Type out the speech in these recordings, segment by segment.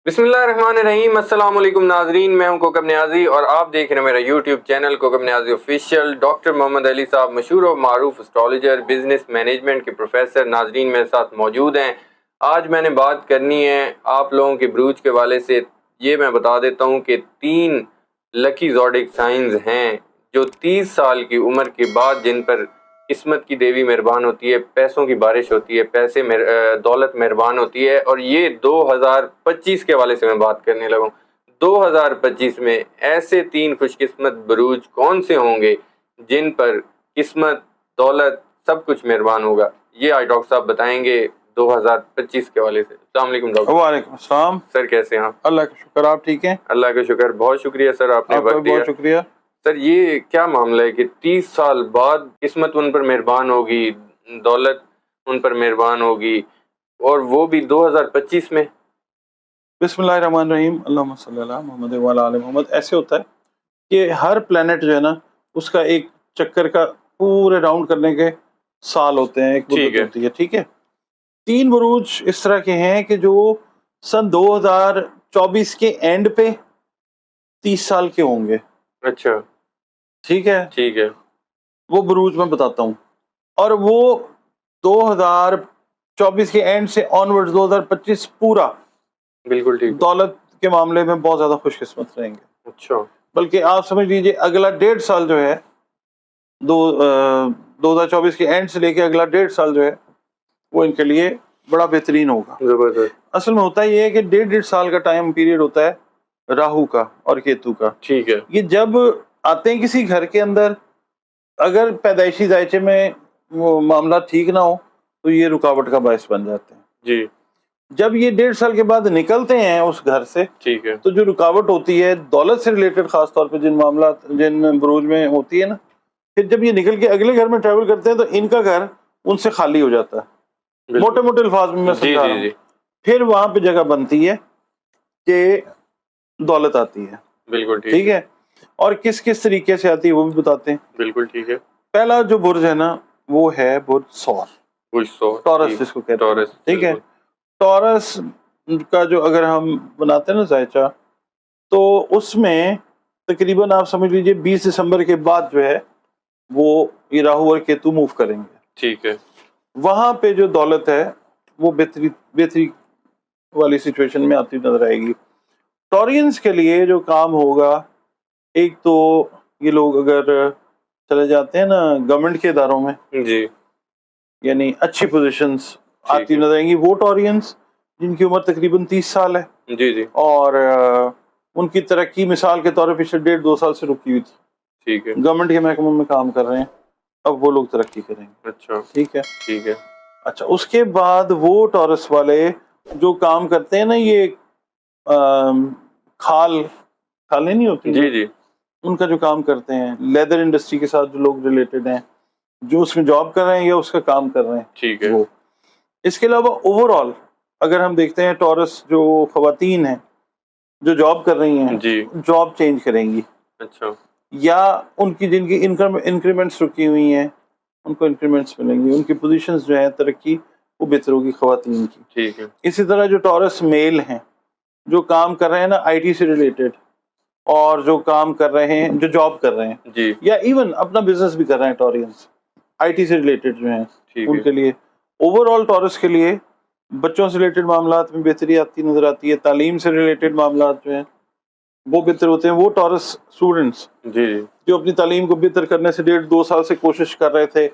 بسم اللہ الرحمن الرحیم۔ السلام علیکم ناظرین، میں ہوں کوکب نیازی اور آپ دیکھ رہے ہیں میرا یوٹیوب چینل کوکب نیازی آفیشیل۔ ڈاکٹر محمد علی صاحب مشہور و معروف اسٹرالوجر، بزنس مینجمنٹ کے پروفیسر، ناظرین میرے ساتھ موجود ہیں۔ آج میں نے بات کرنی ہے آپ لوگوں کے بروج کے حوالے سے۔ یہ میں بتا دیتا ہوں کہ 3 لکی زوڈک سائنز ہیں جو 30 سال کی عمر کے بعد جن پر قسمت کی دیوی مہربان ہوتی ہے، پیسوں کی بارش ہوتی ہے، دولت مہربان ہوتی ہے، اور یہ 2025 کے حوالے سے میں بات کرنے لگا ہوں۔ 2025 میں ایسے 3 خوش قسمت بروج کون سے ہوں گے جن پر قسمت، دولت، سب کچھ مہربان ہوگا، یہ آج ڈاکٹر صاحب بتائیں گے 2025 کے حوالے سے۔ السلام علیکم ڈاکٹر۔ وعلیکم السلام سر، کیسے ہیں آپ؟ اللہ کا شکر، آپ ٹھیک ہیں؟ اللہ کا شکر، بہت شکریہ سر، آپ نے وقت دیا۔ بہت شکریہ سر، یہ کیا معاملہ ہے کہ 30 سال بعد قسمت ان پر مہربان ہوگی، دولت ان پر مہربان ہوگی، اور وہ بھی 2025 میں؟ بسم اللہ الرحمن الرحیم، اللہم صلی اللہ محمد وعلی آل محمد۔ ایسے ہوتا ہے کہ ہر پلانٹ جو ہے نا، اس کا ایک چکر کا پورے راؤنڈ کرنے کے سال ہوتے ہیں، ایک مدت ہوتی ہے، ٹھیک ہے؟ 3 بروج اس طرح کے ہیں کہ جو سن 2024 کے اینڈ پہ 30 سال کے ہوں گے۔ اچھا، ٹھیک ہے، ٹھیک ہے، وہ بروج میں بتاتا ہوں، اور وہ 2024 کے اینڈ سے آنورڈ 2025 پورا بالکل ٹھیک۔ دولت کے معاملے میں بہت زیادہ خوش قسمت رہیں گے۔ اچھا، بلکہ آپ سمجھ لیجئے اگلا 1.5 سال جو ہے 2024 کے اینڈ سے لے کے اگلا 1.5 سال جو ہے وہ ان کے لیے بڑا بہترین ہوگا۔ زبردست۔ اصل میں ہوتا یہ ہے کہ 1.5 سال کا ٹائم پیریڈ ہوتا ہے راہو کا اور کیتو کا۔ ٹھیک ہے، یہ جب آتے ہیں کسی گھر کے اندر، اگر پیدائشی ذائچے میں وہ معاملات ٹھیک نہ ہو تو یہ رکاوٹ کا باعث بن جاتے ہیں۔ جی، جب یہ 1.5 سال کے بعد نکلتے ہیں اس گھر سے، ٹھیک ہے، تو جو رکاوٹ ہوتی ہے دولت سے ریلیٹڈ، خاص طور پہ جن معاملات جن بروج میں ہوتی ہے نا، پھر جب یہ نکل کے اگلے گھر میں ٹریول کرتے ہیں تو ان کا گھر ان سے خالی ہو جاتا ہے۔ بالکل۔ موٹے موٹے الفاظ میں جی سمجھا رہا جی ہوں۔ جی، پھر وہاں پہ جگہ بنتی ہے کہ دولت آتی ہے، بالکل ٹھیک ہے؟ اور کس کس طریقے سے آتی ہے وہ بھی بتاتے ہیں۔ بالکل ٹھیک ہے۔ پہلا جو برج ہے نا وہ ہے برج سور، ٹورس جس کو کہتے ہیں، ٹورس، ٹھیک ہے؟ ٹورس کا جو اگر ہم بناتے ہیں نا ذائچہ، تو اس میں تقریباً آپ سمجھ لیجئے 20 دسمبر کے بعد جو ہے وہ یہ راہو اور کیتو موو کریں گے۔ ٹھیک ہے، وہاں پہ جو دولت ہے وہ بہتری والی سچویشن میں آتی نظر آئے گی۔ ٹورینز کے لیے جو کام ہوگا، ایک تو یہ لوگ اگر چلے جاتے ہیں نا گورنمنٹ کے اداروں میں، جی، یعنی اچھی پوزیشنز آتی ہے، نظر آئیں گی، وہ ٹورینز جن کی عمر تقریباً 30 سال ہے، جی جی، اور ان کی ترقی مثال کے طور پہ پچھلے 1.5-2 سال سے رکی ہوئی تھی، ٹھیک ہے، گورنمنٹ کے محکموں میں کام کر رہے ہیں، اب وہ لوگ ترقی کریں گے، اچھا، ٹھیک ہے؟ ٹھیک ہے، اچھا، اس کے بعد وہ ٹورس والے جو کام کرتے ہیں نا، یہ کھالیں نہیں ہوتی، جی جی، ان کا جو کام کرتے ہیں، لیدر انڈسٹری کے ساتھ جو لوگ ریلیٹڈ ہیں، جو اس میں جاب کر رہے ہیں یا اس کا کام کر رہے ہیں، ٹھیک ہے، وہ۔ اس کے علاوہ اوور آل اگر ہم دیکھتے ہیں ٹورس جو خواتین ہیں جو جاب کر رہی ہیں، جی، جاب چینج کریں گی، اچھا، یا ان کی جن کی انکریمنٹس رکی ہوئی ہیں ان کو انکریمنٹس ملیں گی، ان کی پوزیشنز جو ہیں ترقی وہ بہتر ہوگی خواتین کی۔ ٹھیک ہے، اسی طرح جو ٹورس میل ہیں جو کام کر رہے ہیں نا آئی ٹی سے ریلیٹڈ، اور جو کام کر رہے ہیں، جو جاب کر رہے ہیں، جی، یا ایون اپنا بزنس بھی کر رہے ہیں، ٹورینز آئی ٹی سے ریلیٹڈ جو ہیں، ٹھیک ان ہے، کے لیے اوور آل ٹورس کے لیے بچوں سے ریلیٹڈ معاملات میں بہتری آتی نظر آتی ہے، تعلیم سے ریلیٹڈ معاملات جو ہیں وہ بہتر ہوتے ہیں۔ وہ ٹورس اسٹوڈنٹس جی جی، جو اپنی تعلیم کو بہتر کرنے سے 1.5-2 سال سے کوشش کر رہے تھے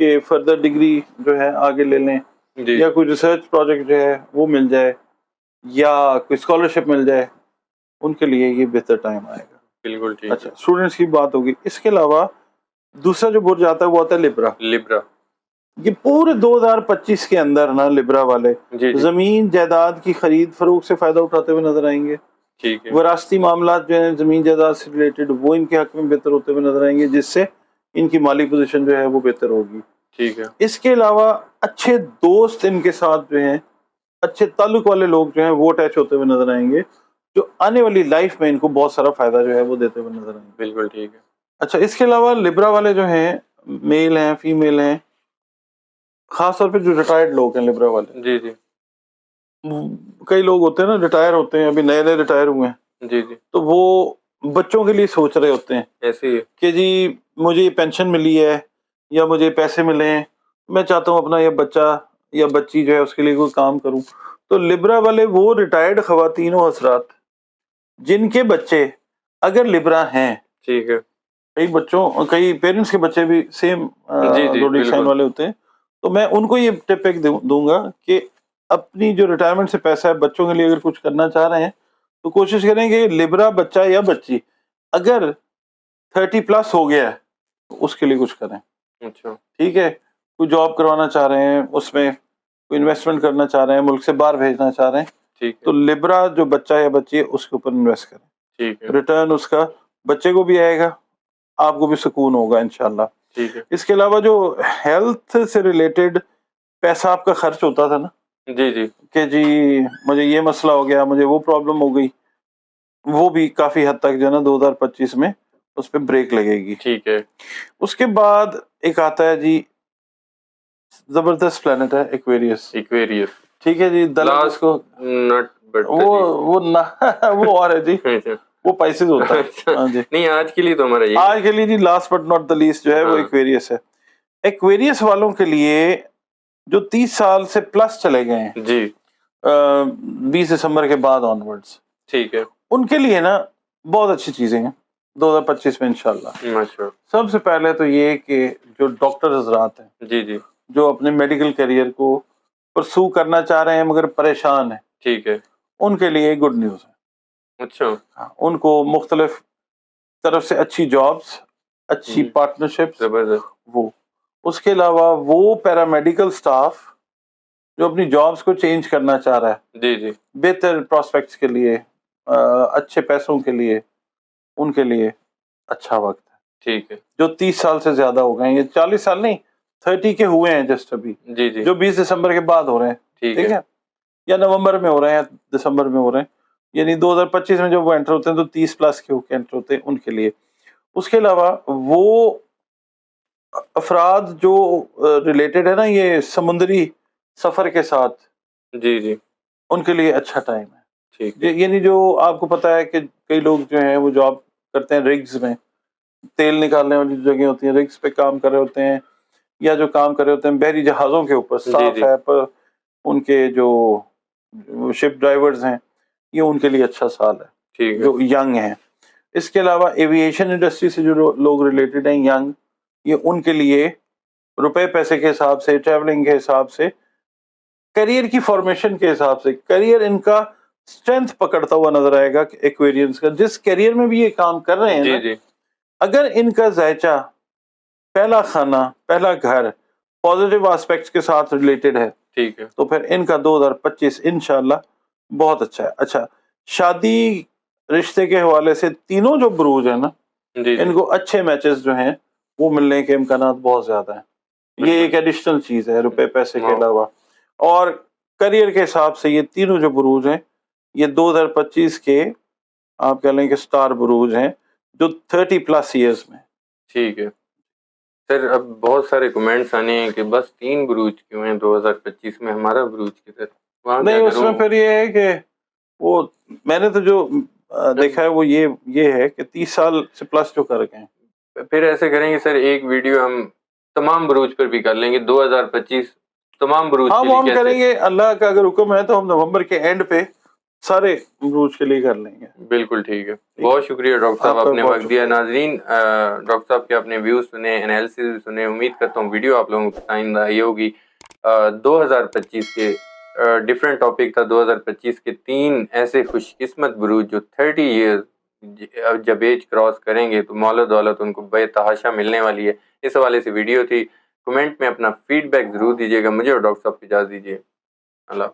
کہ فردر ڈگری جو ہے آگے لے لیں، جی، یا کوئی ریسرچ پروجیکٹ جو ہے وہ مل جائے، یا کوئی اسکالرشپ مل جائے، ان کے لیے یہ بہتر ٹائم آئے گا۔ بالکل ٹھیک اچھا، اسٹوڈنٹس کی بات ہوگی۔ اس کے علاوہ دوسرا جو برج آتا ہے وہ آتا ہے لبرا۔ ہے، لبرا، یہ پورے 2025 کے اندر نا لبرا والے جی جی، زمین جائیداد کی خرید فروخت سے فائدہ اٹھاتے ہوئے نظر آئیں گے۔ ٹھیک ہے، وراثتی معاملات جو ہیں زمین جائیداد سے ریلیٹڈ، وہ ان کے حق میں بہتر ہوتے ہوئے نظر آئیں گے، جس سے ان کی مالی پوزیشن جو ہے وہ بہتر ہوگی۔ ٹھیک ہے، اس کے علاوہ اچھے دوست ان کے ساتھ جو ہیں، اچھے تعلق والے لوگ جو ہیں وہ اٹیچ ہوتے ہوئے نظر آئیں گے، جو آنے والی لائف میں ان کو بہت سارا فائدہ جو ہے وہ دیتے ہوئے نظر آئیں گے۔ بالکل ٹھیک ہے، اچھا، اس کے علاوہ لبرا والے جو ہیں، میل ہیں، فیمیل ہیں، خاص طور پہ جو ریٹائرڈ لوگ ہیں لبرا والے، جی جی، کئی لوگ ہوتے ہیں نا ریٹائر ہوتے ہیں, ابھی نئے نئے ریٹائر ہوئے ہیں, جی جی تو وہ بچوں کے لیے سوچ رہے ہوتے ہیں ایسے ہی ہے. کہ جی مجھے یہ پینشن ملی ہے یا مجھے پیسے ملے ہیں, میں چاہتا ہوں اپنا یہ بچہ یا بچی جو ہے اس کے لیے کوئی کام کروں. تو لبرا والے وہ ریٹائرڈ خواتین و حضرات جن کے بچے اگر لبرا ہیں, ٹھیک ہے. کئی پیرنٹس کے بچے بھی سیم جی جی زوڈیک سائن بالکل. والے ہوتے ہیں, تو میں ان کو یہ ٹپ ایک دوں گا کہ اپنی جو ریٹائرمنٹ سے پیسہ ہے بچوں کے لیے اگر کچھ کرنا چاہ رہے ہیں تو کوشش کریں کہ لبرا بچہ یا بچی اگر 30+ ہو گیا ہے تو اس کے لیے کچھ کریں. اچھا ٹھیک ہے, کوئی جاب کروانا چاہ رہے ہیں, اس میں کوئی انویسٹمنٹ کرنا چاہ رہے ہیں, ملک سے باہر بھیجنا چاہ رہے ہیں, ٹھیک تو ہے. لبرا جو بچہ یا بچی ہے اس کے اوپر انویسٹ کریں. ٹھیک ہے. ریٹرن اس کا بچے کو بھی آئے گا, آپ کو بھی سکون ہوگا انشاءاللہ. ٹھیک ہے. اس کے علاوہ جو ہیلتھ سے ریلیٹڈ پیسہ آپ کا خرچ ہوتا تھا نا جی جی کہ جی مجھے یہ مسئلہ ہو گیا, مجھے وہ پرابلم ہو گئی, وہ بھی کافی حد تک جو ہے نا 2025 میں اس پہ بریک لگے گی. ٹھیک ہے. اس کے بعد ایک آتا ہے جی زبردست پلانٹ ہے ایکویریس. ایکویریس ٹھیک ہے جی, دلت اس لاسٹ کو نٹ بٹ وہ اور ہے جی, وہ پائسز ہوتا ہے. ہاں جی, نہیں آج کے لیے تو ہمارا یہ آج کے لیے جی last but not the least جو ہے وہ ایکویریس ہے. ایکویریس والوں کے لیے جو 30 سال سے پلس چلے گئے ہیں جی 20 دسمبر کے بعد آنورڈز, ٹھیک ہے. ان کے لیے نا بہت اچھی چیزیں ہیں 2025 میں انشاءاللہ. ماشاء سب سے پہلے تو یہ کہ جو ڈاکٹر حضرات ہیں جی جی جو اپنے میڈیکل کیریئر کو پرسو کرنا چاہ رہے ہیں مگر پریشان ہیں, ٹھیک ہے. ان کے لیے گڈ نیوز ہے. اچھا ان کو مختلف طرف سے اچھی جابس, اچھی پارٹنرشپس, زبردست. وہ اس کے علاوہ وہ پیرامیڈیکل سٹاف جو اپنی جابس کو چینج کرنا چاہ رہا ہے جی جی بہتر پراسپیکٹس کے لیے, اچھے پیسوں کے لیے, ان کے لیے اچھا وقت ہے. ٹھیک ہے. جو 30 سال سے زیادہ ہو گئے ہیں, یہ 40 سال نہیں 30 کے ہوئے ہیں جسٹ ابھی, جی جی جو 20 دسمبر کے بعد ہو رہے ہیں, ٹھیک ہے, یا نومبر میں ہو رہے ہیں یا دسمبر میں ہو رہے ہیں, یعنی 2025 میں جب وہ انٹر ہوتے ہیں تو 30+ کے ہو کے انٹر ہوتے ہیں ان کے لیے. اس کے علاوہ وہ افراد جو ریلیٹڈ ہے نا یہ سمندری سفر کے ساتھ, جی جی ان کے لیے اچھا ٹائم ہے. ٹھیک ہے. یعنی جو آپ کو پتا ہے کہ کئی لوگ جو ہیں وہ جاب کرتے ہیں ریگز میں, تیل نکالنے والی جگہ ہوتی ہیں, ریگز پہ کام کر رہے ہوتے ہیں, یا جو کام کر رہے ہوتے ہیں بحری جہازوں کے اوپر, جی صاف جی ہے پر ان کے جو شپ ڈرائیورز ہیں یہ ان کے لیے اچھا سال ہے ٹھیک ہے. جو ینگ ہیں. اس کے علاوہ ایویشن انڈسٹری سے جو لوگ ریلیٹڈ ہیں ینگ, یہ ان کے لیے روپے پیسے کے حساب سے, ٹریولنگ کے حساب سے, کریئر کی فارمیشن کے حساب سے, کریئر ان کا اسٹرینتھ پکڑتا ہوا نظر آئے گا کہ ایکویرینس کا جس کیریئر میں بھی یہ کام کر رہے ہیں جی نا, جی اگر ان کا ذائچہ پہلا کھانا پہلا گھر پازیٹیو آسپیکٹس کے ساتھ ریلیٹڈ ہے ٹھیک ہے. تو پھر ان کا 2025 انشاءاللہ بہت اچھا ہے. اچھا, شادی رشتے کے حوالے سے تینوں جو بروج ہیں نا, جی ان جی کو اچھے میچز جو ہیں وہ ملنے کے امکانات بہت زیادہ ہیں. یہ ایک ایڈیشنل چیز ہے روپے پیسے کے علاوہ. اور کریئر کے حساب سے یہ تینوں جو بروج ہیں یہ 2025 کے آپ کہہ لیں کہ سٹار بروج ہیں جو 30+ ایئرز میں. ٹھیک ہے سر. اب بہت سارے کمنٹس آنے ہیں کہ بس 3 بروج کیوں ہیں 2025 میں, ہمارا بروج کدھر؟ وہاں نہیں, کیا اس میں کروں؟ پھر یہ ہے کہ وہ میں نے تو جو دیکھا ہے وہ یہ ہے کہ 30 سال سے پلس جو کر گئے ہیں. پھر ایسے کریں گے سر, ایک ویڈیو ہم تمام بروج پر بھی کر لیں گے 2025 تمام بروج ہاں کے وہ لیے ہم کیسے؟ کریں گے, اللہ کا اگر حکم ہے تو ہم نومبر کے اینڈ پہ سارے بروج کے لیے کر لیں گے. بالکل ٹھیک ہے. بہت شکریہ ڈاکٹر صاحب, آپ نے وقت دیا. ناظرین, ڈاکٹر صاحب کے اپنے ویوز سنے, انالیسز بھی سنے. امید کرتا ہوں ویڈیو آپ لوگوں کو پسند آئی ہوگی. 2025 کے ڈفرینٹ ٹاپک تھا. 2025 کے 3 ایسے خوش قسمت بروج جو 30 ایئر جب ایج کراس کریں گے تو مال و دولت ان کو بے تحاشا ملنے والی ہے. اس حوالے سے ویڈیو تھی. کمنٹ میں اپنا فیڈ بیک ضرور دیجیے گا. مجھے اور ڈاکٹر صاحب کو اجازت دیجیے. اللہ